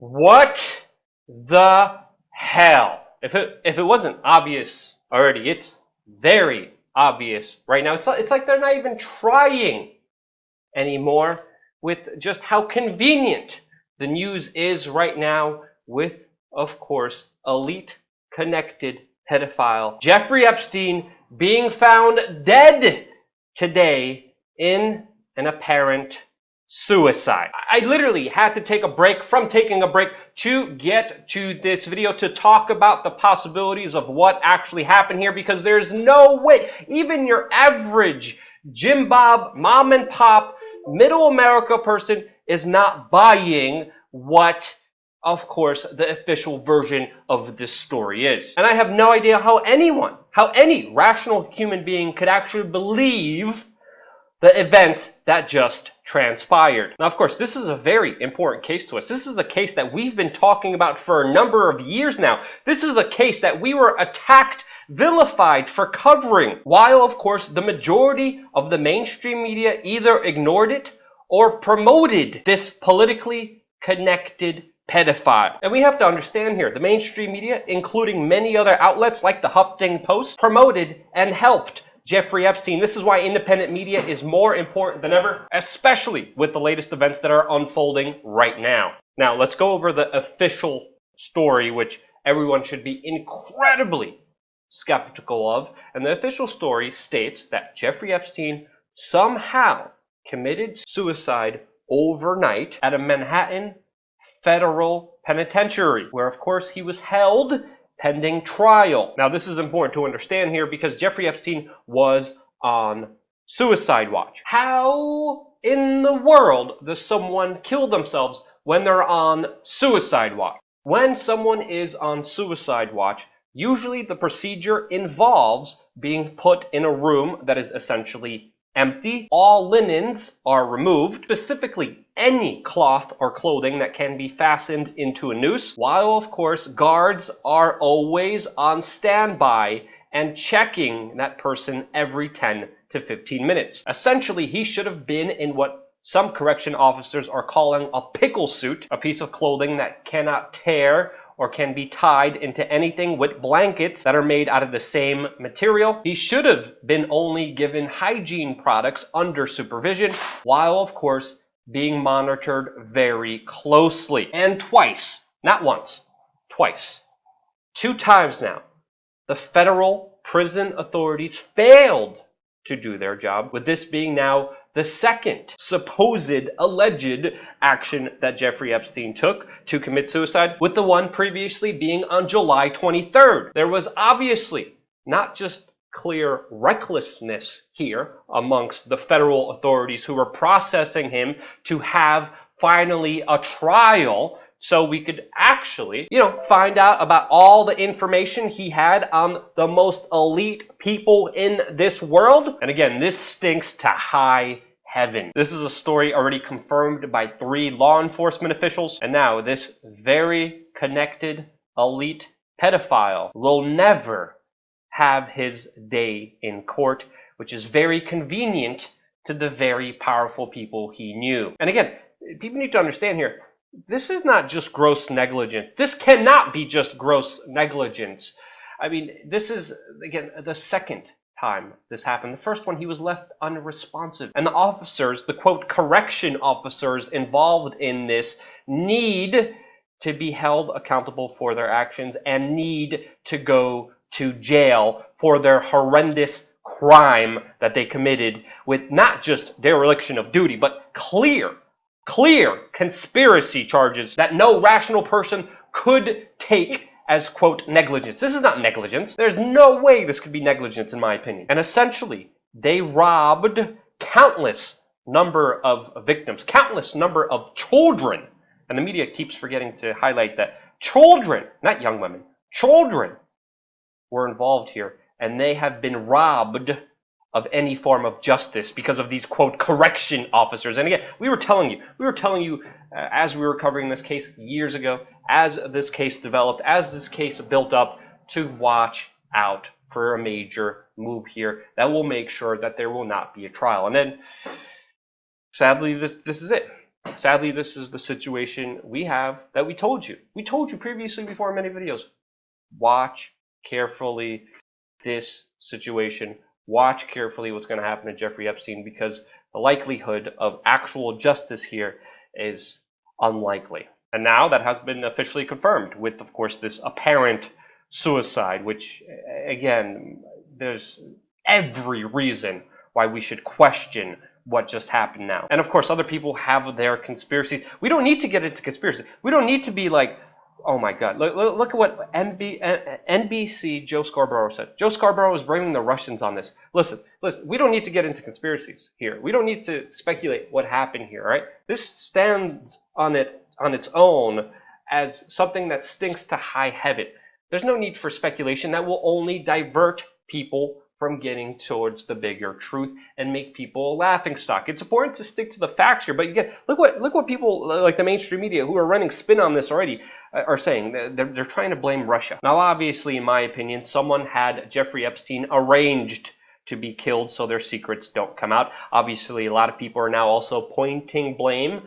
What the hell? If it wasn't obvious already, it's very obvious right now. It's like they're not even trying anymore with just how convenient the news is right now with, of course, elite connected pedophile Jeffrey Epstein being found dead today in an apparent suicide. I literally had to take a break from taking a break to get to this video to talk about the possibilities of what actually happened here, because there's no way even your average Jim Bob, mom and pop, middle America person is not buying what, of course, the official version of this story is. And I have no idea how any rational human being could actually believe the events that just transpired. Now, of course, this is a very important case to us. This is a case that we've been talking about for a number of years now. This is a case that we were attacked, vilified for covering, while, of course, the majority of the mainstream media either ignored it or promoted this politically connected pedophile. And we have to understand here, the mainstream media, including many other outlets like the Huffington Post, promoted and helped Jeffrey Epstein. This is why independent media is more important than ever, especially with the latest events that are unfolding right now. Now, let's go over the official story, which everyone should be incredibly skeptical of. And the official story states that Jeffrey Epstein somehow committed suicide overnight at a Manhattan federal penitentiary, where, of course, he was held pending trial. Now, this is important to understand here because Jeffrey Epstein was on suicide watch. How in the world does someone kill themselves when they're on suicide watch? When someone is on suicide watch, usually the procedure involves being put in a room that is essentially empty. All linens are removed, specifically any cloth or clothing that can be fastened into a noose, while of course guards are always on standby and checking that person every 10 to 15 minutes. Essentially, he should have been in what some correction officers are calling a pickle suit, a piece of clothing that cannot tear or can be tied into anything, with blankets that are made out of the same material. He should have been only given hygiene products under supervision, while of course being monitored very closely. And twice, not once, twice, 2 times now, the federal prison authorities failed to do their job, with this being now the second supposed alleged action that Jeffrey Epstein took to commit suicide, with the one previously being on July 23rd. There was obviously not just clear recklessness here amongst the federal authorities who were processing him to have finally a trial, so we could actually, find out about all the information he had on the most elite people in this world. And again, this stinks to high heaven. This is a story already confirmed by 3 law enforcement officials. And now this very connected elite pedophile will never have his day in court, which is very convenient to the very powerful people he knew. And again, people need to understand here, this is not just gross negligence. This cannot be just gross negligence. I mean, this is, again, the second time this happened. The first one, he was left unresponsive. And the officers, the quote, correction officers involved in this, need to be held accountable for their actions and need to go to jail for their horrendous crime that they committed, with not just dereliction of duty, but clear conspiracy charges that no rational person could take as, quote, negligence. This is not negligence. There's no way this could be negligence, in my opinion. And essentially, they robbed countless number of victims, countless number of children. And the media keeps forgetting to highlight that children, not young women, children were involved here, and they have been robbed of any form of justice because of these, quote, correction officers. And again, we were telling you as we were covering this case years ago, as this case developed, as this case built up, to watch out for a major move here that will make sure that there will not be a trial. And then, sadly, this is it. Sadly, this is the situation we have that we told you. We told you previously before in many videos. Watch carefully this situation. Watch carefully what's going to happen to Jeffrey Epstein, because the likelihood of actual justice here is unlikely. And now that has been officially confirmed with, of course, this apparent suicide, which, again, there's every reason why we should question what just happened now. And of course, other people have their conspiracies. We don't need to get into conspiracy. We don't need to be like, oh my God, look at what NBC Joe Scarborough said. Joe Scarborough is blaming the Russians on this. Listen, we don't need to get into conspiracies here. We don't need to speculate what happened here, right? This stands on its own as something that stinks to high heaven. There's no need for speculation. That will only divert people from getting towards the bigger truth and make people a laughingstock. It's important to stick to the facts here, but again, look what people like the mainstream media who are running spin on this already are saying. They're trying to blame Russia. Now, obviously, in my opinion, someone had Jeffrey Epstein arranged to be killed so their secrets don't come out. Obviously, a lot of people are now also pointing blame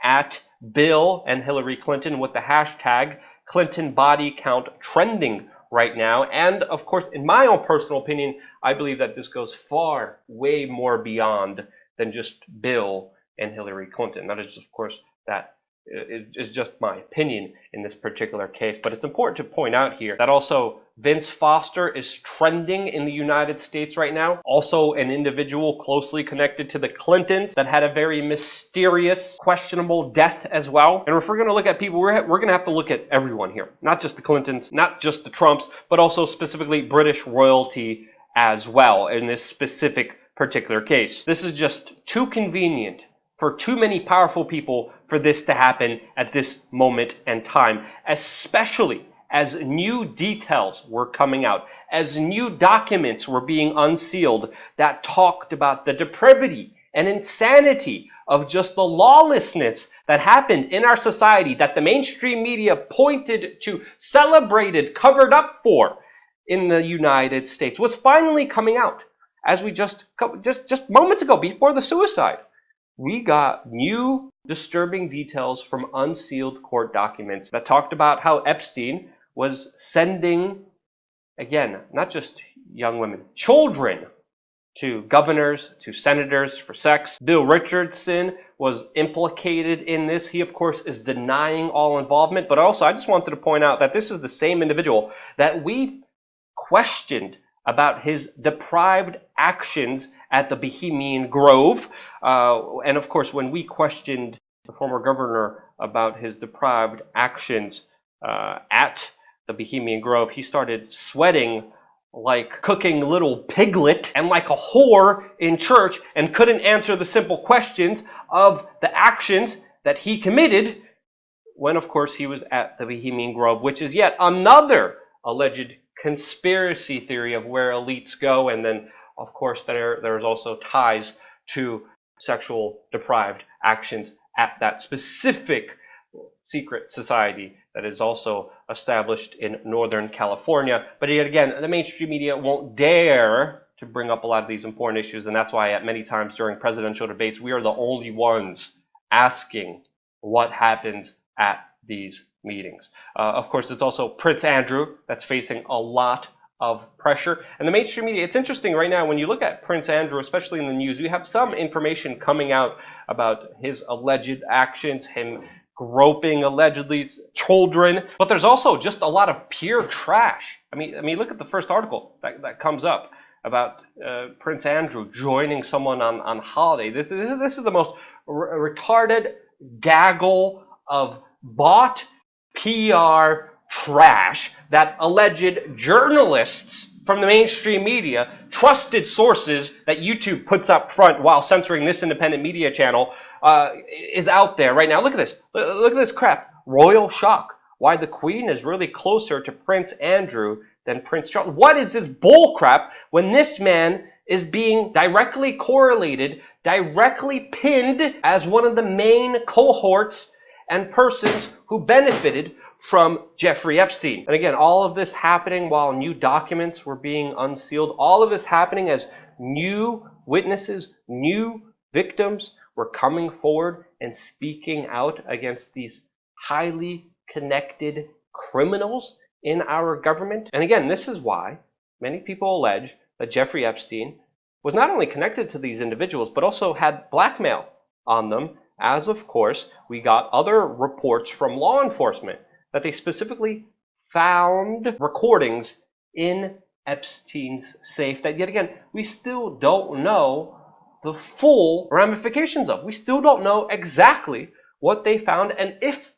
at Bill and Hillary Clinton with the hashtag Clinton body count trending right now. And of course, in my own personal opinion, I believe that this goes far, way more beyond than just Bill and Hillary Clinton. That is, of course, that is just my opinion in this particular case. But it's important to point out here that also Vince Foster is trending in the United States right now. Also an individual closely connected to the Clintons that had a very mysterious, questionable death as well. And if we're going to look at people, we're going to have to look at everyone here. Not just the Clintons, not just the Trumps, but also specifically British royalty as well in this specific particular case. This is just too convenient for too many powerful people for this to happen at this moment and time, especially as new details were coming out, as new documents were being unsealed that talked about the depravity and insanity of just the lawlessness that happened in our society, that the mainstream media pointed to, celebrated, covered up for in the United States, was finally coming out. As we just moments ago, before the suicide, we got new disturbing details from unsealed court documents that talked about how Epstein was sending, again, not just young women, children to governors, to senators for sex. Bill Richardson was implicated in this. He, of course, is denying all involvement. But also, I just wanted to point out that this is the same individual that we questioned about his deprived actions at the Bohemian Grove. And of course, when we questioned the former governor about his deprived actions at the Bohemian Grove, he started sweating like cooking little piglet and like a whore in church, and couldn't answer the simple questions of the actions that he committed when, of course, he was at the Bohemian Grove, which is yet another alleged conspiracy theory of where elites go. And then, of course, there's also ties to sexual deprived actions at that specific secret society that is also established in Northern California. But yet again, the mainstream media won't dare to bring up a lot of these important issues, and that's why at many times during presidential debates, we are the only ones asking what happens at these meetings. Of course, it's also Prince Andrew that's facing a lot of pressure. And the mainstream media, it's interesting right now, when you look at Prince Andrew, especially in the news, we have some information coming out about his alleged actions, him groping allegedly children, but there's also just a lot of pure trash. I mean, look at the first article that comes up about Prince Andrew joining someone on holiday. This is the most retarded gaggle of bought PR trash that alleged journalists from the mainstream media, trusted sources that YouTube puts up front while censoring this independent media channel, is out there right now. Look at this. Look at this crap. Royal shock. Why the Queen is really closer to Prince Andrew than Prince Charles. What is this bull crap when this man is being directly correlated, directly pinned as one of the main cohorts and persons who benefited from Jeffrey Epstein? And again, all of this happening while new documents were being unsealed. All of this happening as new witnesses, new victims were coming forward and speaking out against these highly connected criminals in our government. And again, this is why many people allege that Jeffrey Epstein was not only connected to these individuals, but also had blackmail on them, as of course we got other reports from law enforcement that they specifically found recordings in Epstein's safe that, yet again, we still don't know the full ramifications of. We still don't know exactly what they found, and if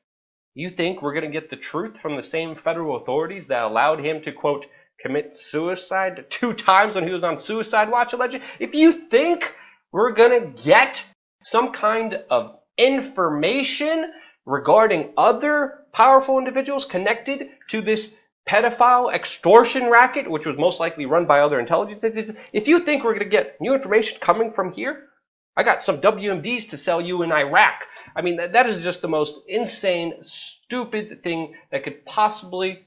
you think we're going to get the truth from the same federal authorities that allowed him to, quote, commit suicide 2 times when he was on suicide watch, allegedly, if you think we're going to get some kind of information regarding other powerful individuals connected to this pedophile extortion racket, which was most likely run by other intelligence agencies, if you think we're going to get new information coming from here, I got some WMDs to sell you in Iraq. I mean, that is just the most insane, stupid thing that could possibly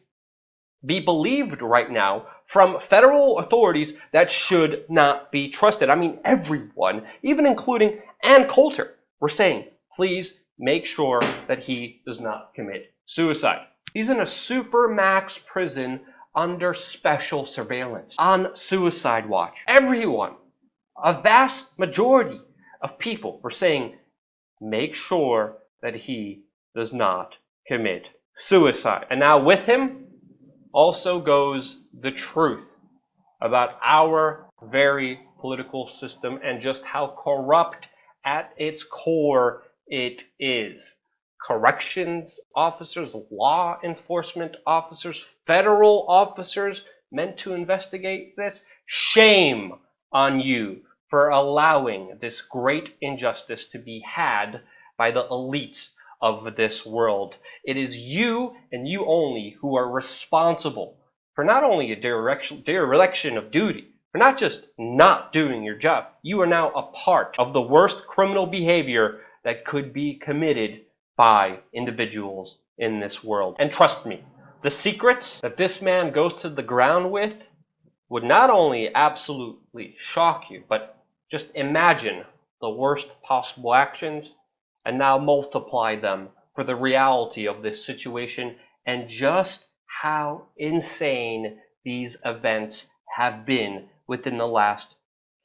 be believed right now from federal authorities that should not be trusted. I mean, everyone, even including Ann Coulter, were saying, please make sure that he does not commit suicide. He's in a supermax prison under special surveillance on suicide watch. Everyone, a vast majority of people were saying, make sure that he does not commit suicide. And now with him also goes the truth about our very political system and just how corrupt at its core it is. Corrections officers, law enforcement officers, federal officers meant to investigate this, shame on you for allowing this great injustice to be had by the elites of this world. It is you and you only who are responsible for not only a dereliction of duty, for not just not doing your job. You are now a part of the worst criminal behavior that could be committed by individuals in this world. And trust me, the secrets that this man goes to the ground with would not only absolutely shock you, but just imagine the worst possible actions and now multiply them for the reality of this situation and just how insane these events have been within the last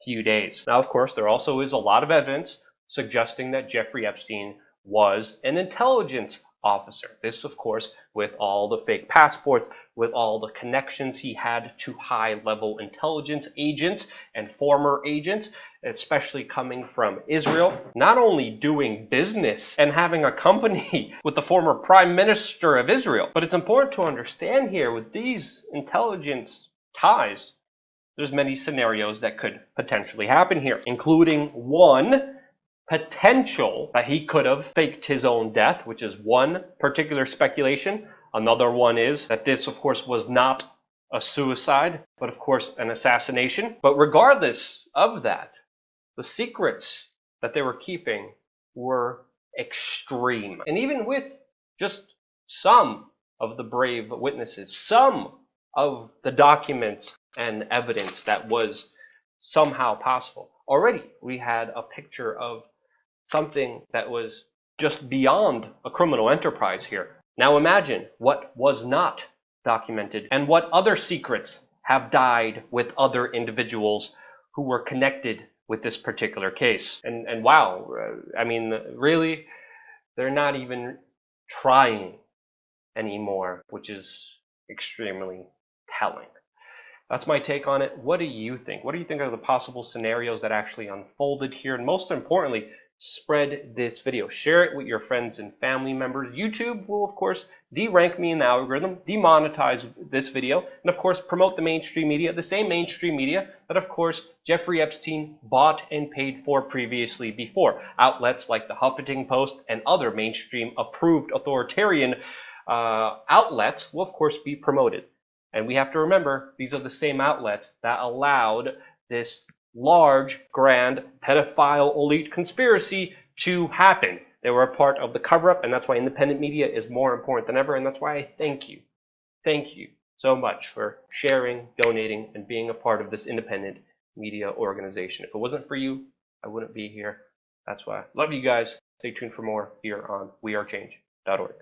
few days. Now, of course, there also is a lot of evidence suggesting that Jeffrey Epstein was an intelligence officer. This, of course, with all the fake passports, with all the connections he had to high-level intelligence agents and former agents, especially coming from Israel, not only doing business and having a company with the former prime minister of Israel, but it's important to understand here with these intelligence ties, there's many scenarios that could potentially happen here, including one potential that he could have faked his own death, which is one particular speculation. Another one is that this, of course, was not a suicide, but of course an assassination. But regardless of that, the secrets that they were keeping were extreme. And even with just some of the brave witnesses, some of the documents and evidence that was somehow possible, already we had a picture of something that was just beyond a criminal enterprise here. Now imagine what was not documented and what other secrets have died with other individuals who were connected with this particular case. And wow, I mean, really, they're not even trying anymore, which is extremely telling. That's my take on it. What do you think? What do you think are the possible scenarios that actually unfolded here? And most importantly, spread this video. Share it with your friends and family members. YouTube will, of course, de-rank me in the algorithm, demonetize this video, and of course, promote the mainstream media, the same mainstream media that, of course, Jeffrey Epstein bought and paid for previously before. Outlets like the Huffington Post and other mainstream approved authoritarian outlets will, of course, be promoted. And we have to remember, these are the same outlets that allowed this large, grand, pedophile elite conspiracy to happen. They were a part of the cover-up, and that's why independent media is more important than ever, and that's why I thank you. Thank you so much for sharing, donating, and being a part of this independent media organization. If it wasn't for you, I wouldn't be here. That's why. Love you guys. Stay tuned for more here on WeAreChange.org.